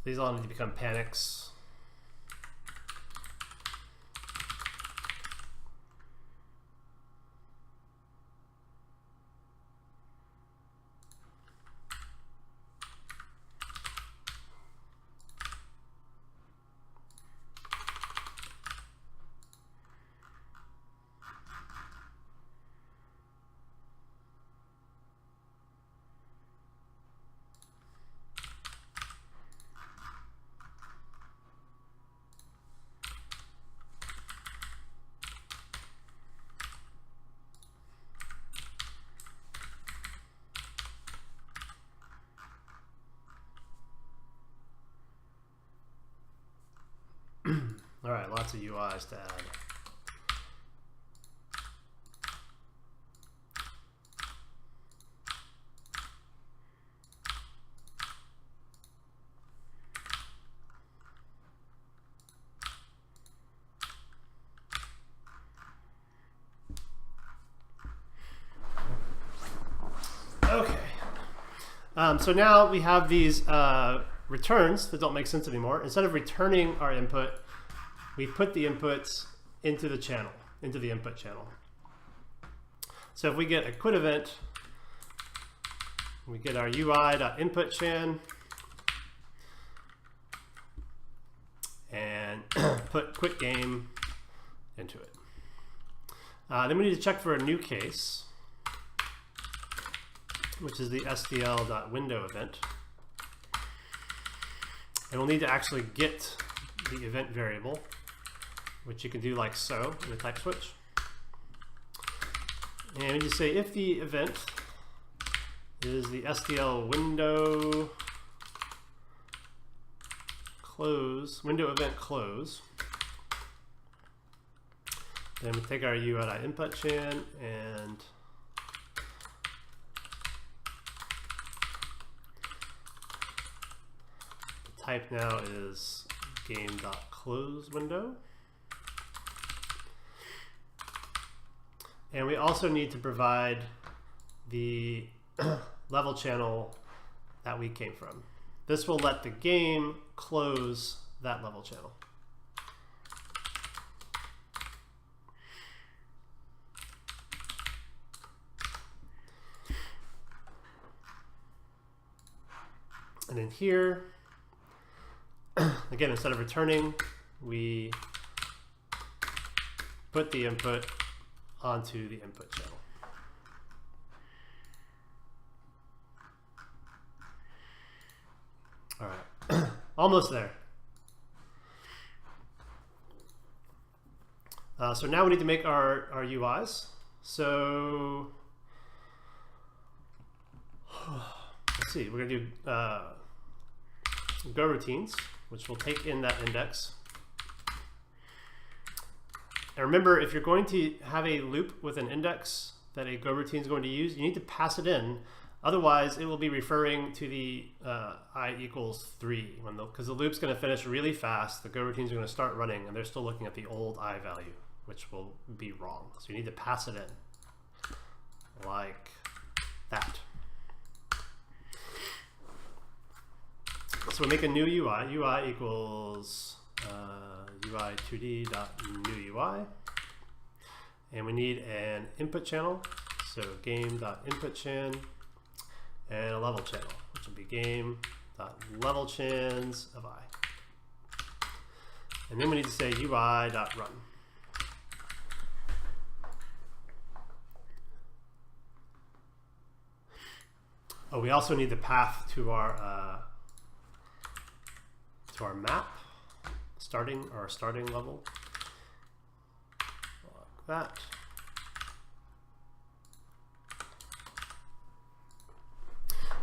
These all need to become panics. All right, lots of UIs to add. Okay. So now we have these returns that don't make sense anymore. Instead of returning our input, we put the inputs into the channel, into the input channel. So if we get a quit event, we get our UI.inputChan and put quit game into it. Then we need to check for a new case, which is the SDL.window event. And we'll need to actually get the event variable, which you can do like so in the type switch. And we just say if the event is the SDL window close, window event close, then we take our UI.inputChan and the type now is game.closeWindow. And we also need to provide the level channel that we came from. This will let the game close that level channel. And in here, again, instead of returning, we put the input onto the input channel. All right, almost there. So now we need to make our UIs. So let's see, we're gonna do Go routines, which will take in that index. And remember, if you're going to have a loop with an index that a Go routine is going to use, you need to pass it in. Otherwise, it will be referring to the I equals 3, because the loop's going to finish really fast. The Go routines are going to start running, and they're still looking at the old I value, which will be wrong. So you need to pass it in, like that. So we make a new UI. UI equals UI2D.new UI, and we need an input channel. So game.inputChan and a level channel, which will be game.levelchans of I. And then we need to say UI.run. Oh, we also need the path to our map, starting level, like that.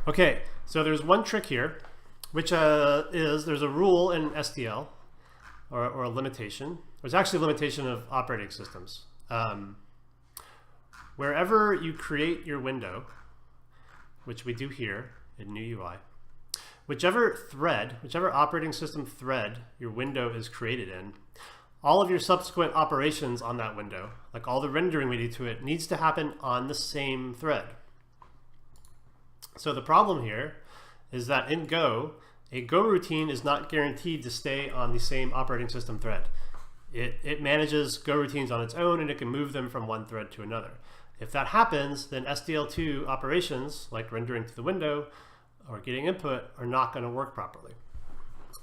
Okay, so there's one trick here, which is there's a rule in SDL, or a limitation. There's actually a limitation of operating systems. Wherever you create your window, which we do here in new UI, whichever operating system thread your window is created in, all of your subsequent operations on that window, like all the rendering we do to it, needs to happen on the same thread. So the problem here is that in Go, a Go routine is not guaranteed to stay on the same operating system thread. It manages Go routines on its own, and it can move them from one thread to another. If that happens, then SDL2 operations, like rendering to the window or getting input, are not going to work properly.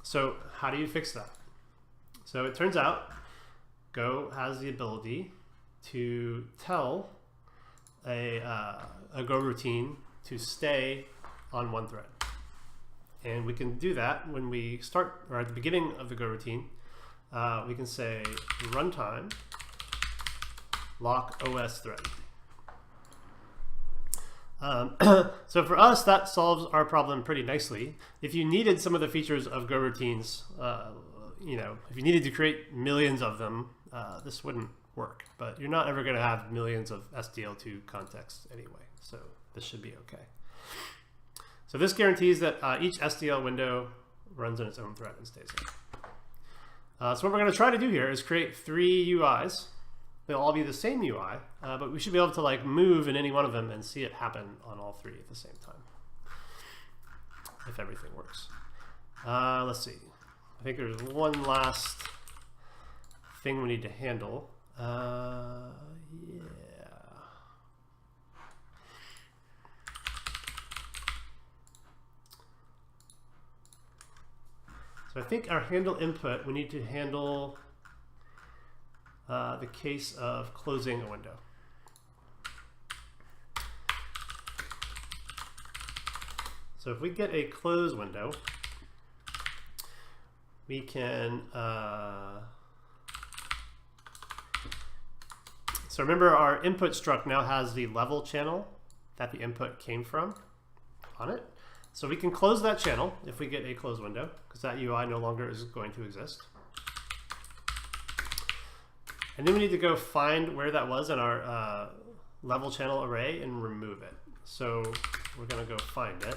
So how do you fix that? So it turns out Go has the ability to tell a Go routine to stay on one thread. And we can do that when we start, or at the beginning of the Go routine. We can say runtime lock OS thread. So for us, that solves our problem pretty nicely. If you needed some of the features of Go routines, if you needed to create millions of them, this wouldn't work. But you're not ever going to have millions of SDL2 contexts anyway, so this should be okay. So this guarantees that each SDL window runs in its own thread and stays there. So what we're going to try to do here is create 3 UIs. They'll all be the same UI, but we should be able to like move in any one of them and see it happen on all 3 at the same time. if everything works. Let's see. I think there's one last thing we need to handle. Yeah. So I think our handle input, we need to handle the case of closing a window. So if we get a close window, we can, so remember our input struct now has the level channel that the input came from on it. So we can close that channel if we get a closed window, because that UI no longer is going to exist. And then we need to go find where that was in our level channel array and remove it. So we're going to go find it.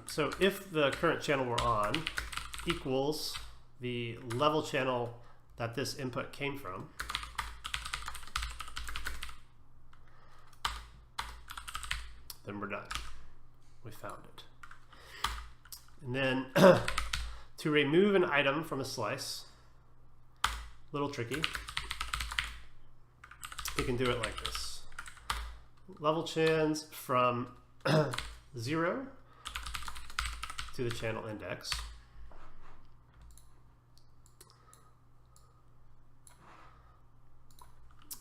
So if the current channel we're on equals the level channel that this input came from, then we're done. We found it. And then to remove an item from a slice, a little tricky, we can do it like this. Level chans from 0 to the channel index.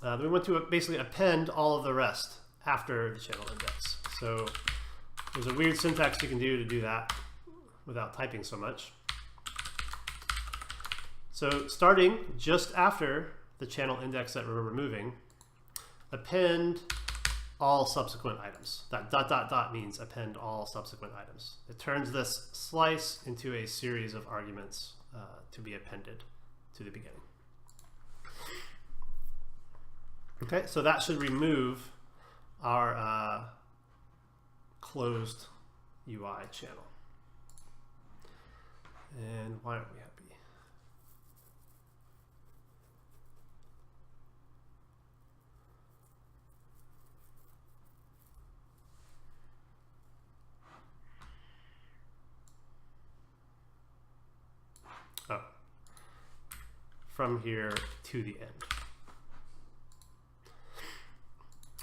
Then we want to basically append all of the rest after the channel index. So there's a weird syntax you can do that without typing so much. So starting just after the channel index that we're removing, append all subsequent items. That ... means append all subsequent items. It turns this slice into a series of arguments to be appended to the beginning. Okay, so that should remove our closed UI channel. And why aren't we happy? Oh, from here to the end.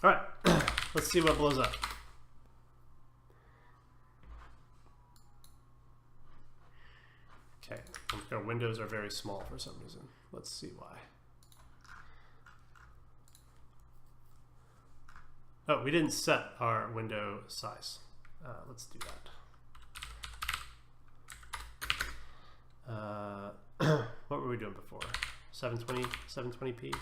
All right, let's see what blows up. Okay, our windows are very small for some reason. Let's see why. Oh, we didn't set our window size. Let's do that. What were we doing before? 720, 720p?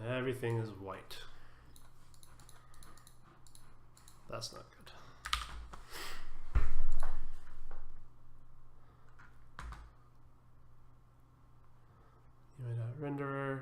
Everything is white. That's not good. Renderer.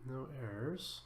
No errors.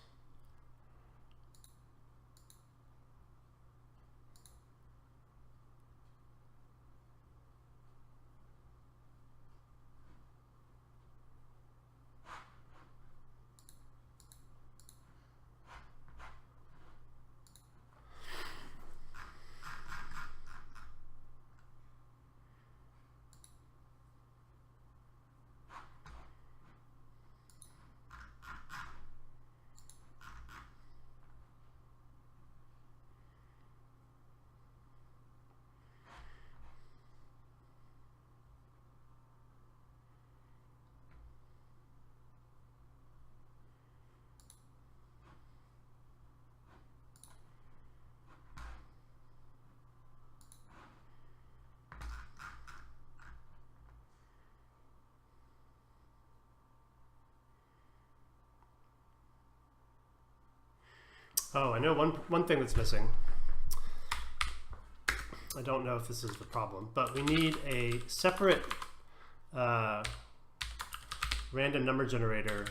Oh, I know one thing that's missing. I don't know if this is the problem, but we need a separate random number generator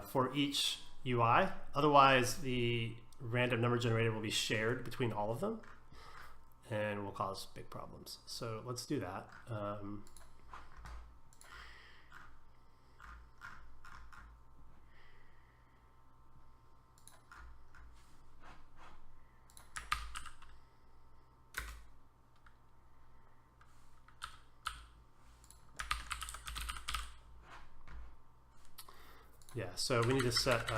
for each UI. Otherwise, the random number generator will be shared between all of them and will cause big problems. So let's do that. Yeah, so we need to set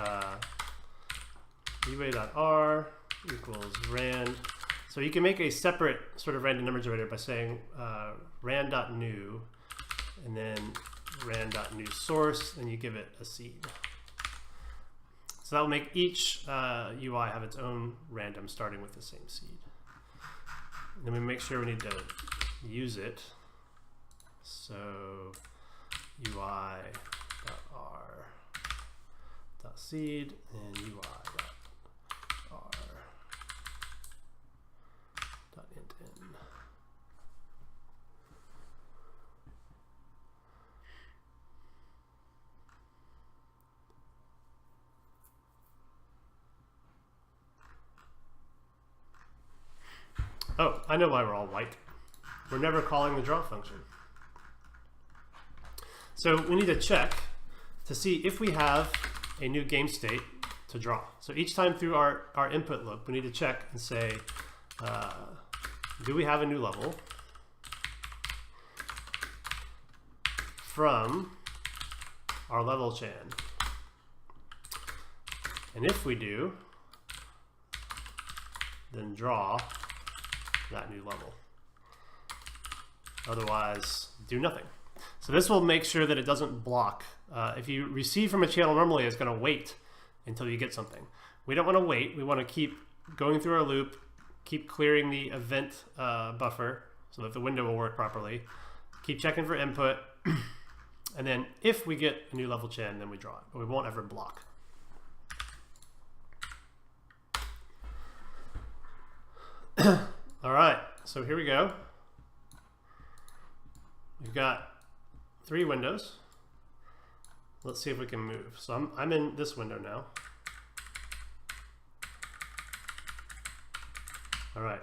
uA.r equals rand. So you can make a separate sort of random number generator by saying rand.new and then rand.new source, and you give it a seed. So that will make each UI have its own random starting with the same seed. And then we make sure we need to use it. So ui.r seed and ui.r.int. Oh, I know why we're all white. We're never calling the draw function. So we need to check to see if we have a new game state to draw. So each time through our input loop, we need to check and say, do we have a new level from our level chan? And if we do, then draw that new level. Otherwise, do nothing. So this will make sure that it doesn't block. If you receive from a channel normally, it's going to wait until you get something. We don't want to wait. We want to keep going through our loop, keep clearing the event buffer so that the window will work properly, keep checking for input, and then if we get a new level chan, then we draw it, but we won't ever block. All right, so here we go. We've got 3 windows. Let's see if we can move. So I'm in this window now. All right,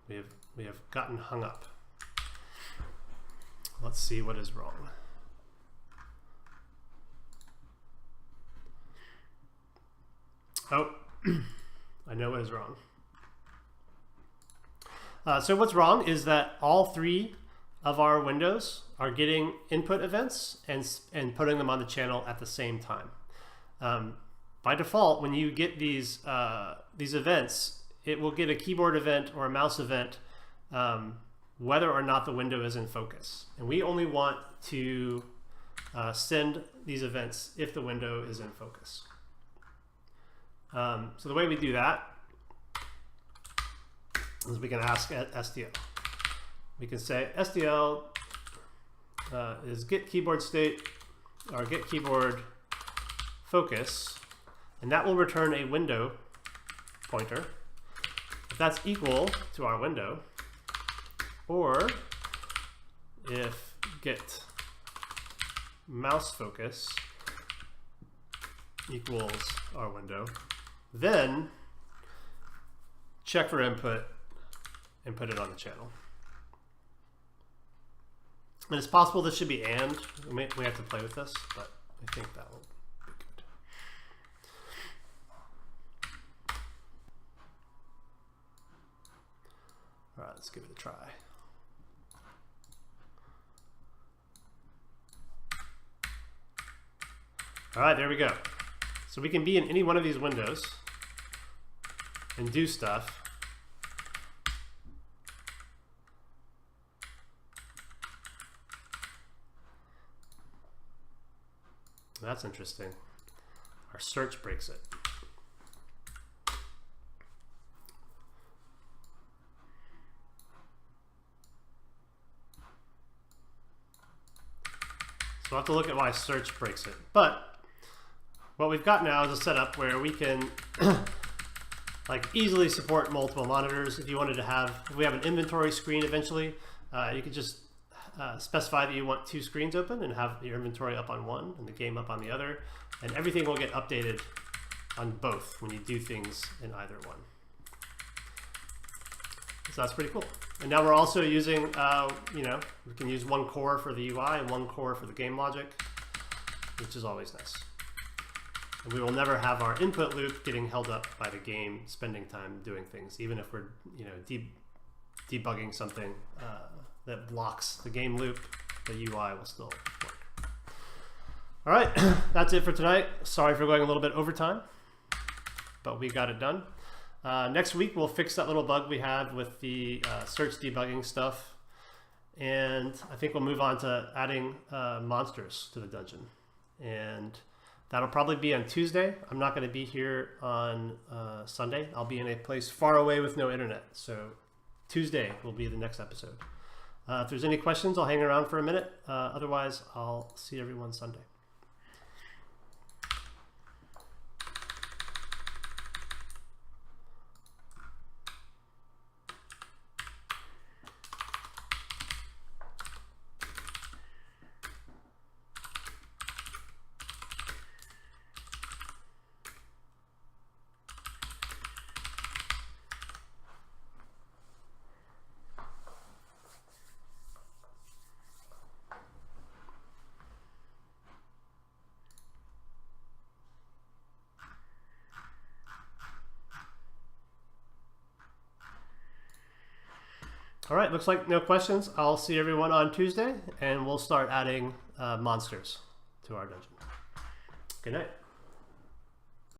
we have gotten hung up. Let's see what is wrong. Oh, I know what is wrong. So what's wrong is that all 3 of our windows are getting input events and putting them on the channel at the same time. By default, when you get these events, it will get a keyboard event or a mouse event whether or not the window is in focus. And we only want to send these events if the window is in focus. So the way we do that is we can ask SDL. We can say SDL is get keyboard state or get keyboard focus, and that will return a window pointer if that's equal to our window, or if get mouse focus equals our window, then check for input and put it on the channel. And it's possible this should be and. We have to play with this, but I think that will be good. All right, let's give it a try. All right, there we go. So we can be in any one of these windows and do stuff. That's interesting. Our search breaks it. So we'll have to look at why search breaks it. But what we've got now is a setup where we can like easily support multiple monitors. If you wanted to have, if we have an inventory screen eventually, you could just specify that you want 2 screens open and have your inventory up on one and the game up on the other, and everything will get updated on both when you do things in either one. So that's pretty cool. And now we're also using, you know, we can use one core for the UI and one core for the game logic, which is always nice. And we will never have our input loop getting held up by the game spending time doing things, even if we're, you know, debugging something that blocks the game loop, the UI will still work. All right, that's it for tonight. Sorry for going a little bit over time, but we got it done. Next week, we'll fix that little bug we had with the search debugging stuff. And I think we'll move on to adding monsters to the dungeon. And that'll probably be on Tuesday. I'm not going to be here on Sunday. I'll be in a place far away with no internet. So Tuesday will be the next episode. If there's any questions, I'll hang around for a minute. Otherwise, I'll see everyone Sunday. All right, looks like no questions. I'll see everyone on Tuesday, and we'll start adding monsters to our dungeon. Good night.